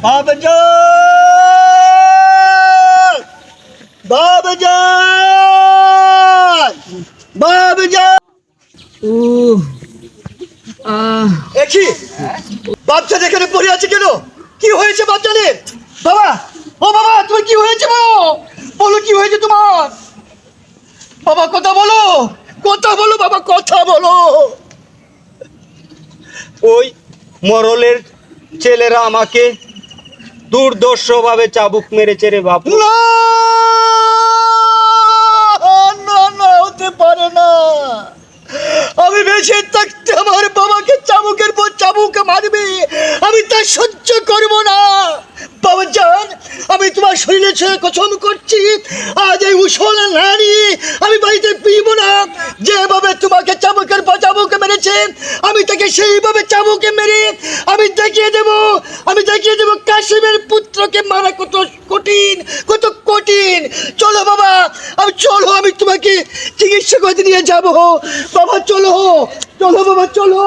বাবাজান, বাবাজান, বাবাজান। একই বাচ্চা যেখানে পড়ে আছে কেন? কি হয়েছে বাচ্চাদের? বাবা, ও বাবা, তুমি কি হয়েছে বলো? বলো কি হয়েছে তোমার? বাবা কথা বলো, কথা বলো বাবা, কথা বলো। ওই মরলের ছেলেরা আমাকে দুর্দর্শভাবে চাবুক মেরেছে রে বাপু। না না না, হতে পারে না। আমি বেঁচে থাকতে আমার বাবাকে চাবুকের পর চাবুক মারবে, আমি তা সহ্য করব না। বাবাজান, আমি তোমার শরীরে ছুঁয়ে কসম করছি, আজ এই মুসল না নিয়ে আমি বাড়িতে ফিরব না। যেভাবে তোমাকে চাবুকের পর চাবুক মেরেছে, আমি তাকে সেইভাবে চাবুকে মেরে আমি দেখিয়ে দেব কাশিমের পুত্রকে মারা কত কঠিন, কত কঠিন। চলো বাবা, চলো, আমি তোমাকে চিকিৎসা করতে নিয়ে যাবো। বাবা চলো, চলো বাবা চলো।